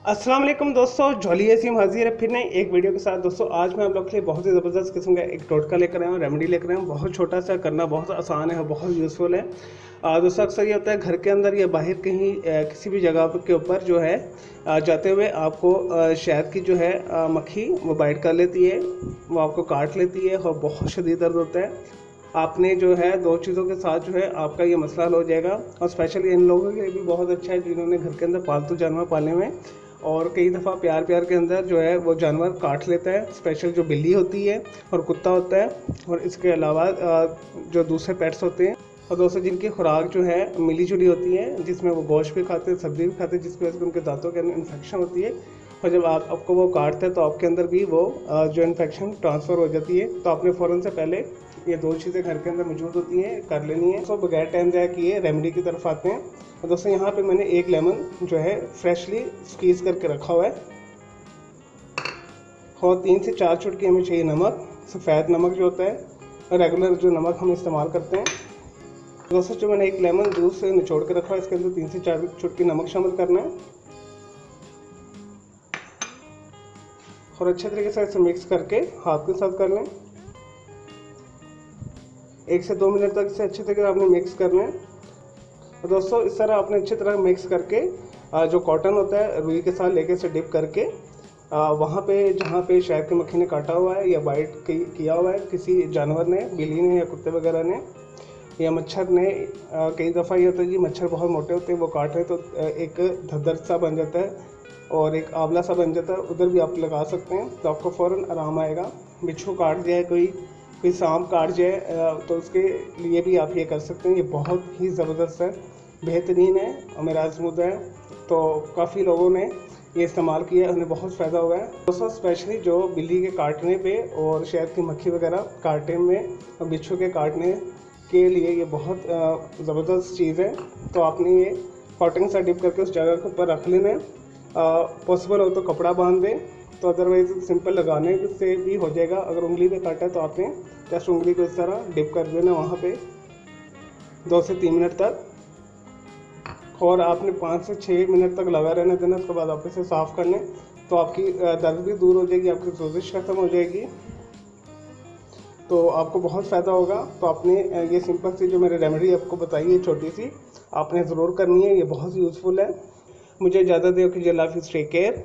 अस्सलाम वालेकुम दोस्तों, झोली एसीम हाजिर है फिर नई एक वीडियो के साथ। दोस्तों आज मैं आप लोग के लिए बहुत ही ज़बरदस्त किस्म का एक टोटका लेकर आया हूँ, रेमेडी लेकर आया हूँ। बहुत छोटा सा, करना बहुत आसान है, बहुत यूज़फुल है। दोस्तों अक्सर ये होता है घर के अंदर या बाहर कहीं किसी भी जगह के ऊपर जो है जाते हुए आपको शहद की जो है मक्खी वो बाइट कर लेती है, वो आपको काट लेती है और बहुत शदीद दर्द होता है। आपने जो है दो चीज़ों के साथ जो है आपका ये मसला हल हो जाएगा। और स्पेशली इन लोगों के लिए भी बहुत अच्छा है जिन्होंने घर के अंदर पालतू जानवर पाले हुए हैं और कई दफ़ा प्यार प्यार के अंदर जो है वो जानवर काट लेता है। स्पेशल जो बिल्ली होती है और कुत्ता होता है, और इसके अलावा जो दूसरे पेट्स होते हैं, और दोस्तों जिनकी खुराक जो है मिली जुली होती है, जिसमें वो गोश्त भी खाते हैं, सब्ज़ी भी खाते हैं, जिसकी वजह से उनके दांतों के अंदर इन्फेक्शन होती है। और जब आपको वो काटता है तो आपके अंदर भी वो जो इन्फेक्शन ट्रांसफ़र हो जाती है। तो आपने फ़ौरन से पहले ये दो चीज़ें घर के अंदर मौजूद होती हैं कर लेनी है। तो बगैर टाइम ज़ाया किए रेमेडी की तरफ आते हैं। और दोस्तों यहाँ पे मैंने एक लेमन जो है फ्रेशली स्क्वीज करके रखा हुआ है, और 3 से 4 चुटकी हमें चाहिए नमक, सफ़ेद नमक जो होता है, रेगुलर जो नमक हम इस्तेमाल करते हैं। दोस्तों जो मैंने एक लेमन जूस से निचोड़ के रखा है, इसके अंदर 3 से 4 चुटकी नमक शामिल करना है और अच्छे तरीके से इसे मिक्स करके हाथ के साथ कर लें। 1 से 2 मिनट तक इसे अच्छे तरीके से आपने मिक्स करना है। तो दोस्तों इस तरह आपने अच्छी तरह मिक्स करके जो कॉटन होता है रुई के साथ लेके इसे डिप करके वहाँ पे जहाँ पे शहद की मक्खी ने काटा हुआ है या बाइट किया हुआ है किसी जानवर ने, बिल्ली ने या कुत्ते वगैरह ने या मच्छर ने, कई दफ़ा ये होता है कि मच्छर बहुत मोटे होते हैं, वो काट रहे तो एक धदर सा बन जाता है और एक आंवला सा बन जाता है, उधर भी आप लगा सकते हैं तो आपको फ़ौरन आराम आएगा। बिच्छू काट जाए, कोई सांप काट जाए तो उसके लिए भी आप ये कर सकते हैं। ये बहुत ही ज़बरदस्त है, बेहतरीन है और मेरा आजमूदा है। तो काफ़ी लोगों ने ये इस्तेमाल किया, उन्हें बहुत फ़ायदा हुआ है। दोस्तों स्पेशली जो बिल्ली के काटने पे और शहद की मक्खी वगैरह काटने में और बिच्छू के काटने के लिए ये बहुत ज़बरदस्त चीज़ है। तो आपने ये कॉटन सा डिप करके उस जगह के ऊपर रख लेना है। पॉसिबल हो तो कपड़ा बांध दें, तो अदरवाइज़ सिंपल लगाने से भी हो जाएगा। अगर उंगली पे काटा है तो आपने जस्ट उंगली को इस तरह डिप कर देना वहाँ पे 2 से 3 मिनट तक, और आपने 5 से 6 मिनट तक लगा रहने देना। उसके बाद आप इसे साफ़ कर लें तो आपकी दर्द भी दूर हो जाएगी, आपकी सोजिश ख़त्म हो जाएगी, तो आपको बहुत फ़ायदा होगा। तो आपने ये सिंपल सी जो मेरी रेमेडी आपको बताई है छोटी सी, आपने ज़रूर करनी है, ये बहुत यूज़फुल है। मुझे इजाज़त दो कि अल्लाह हाफ़िज़, टेक केयर।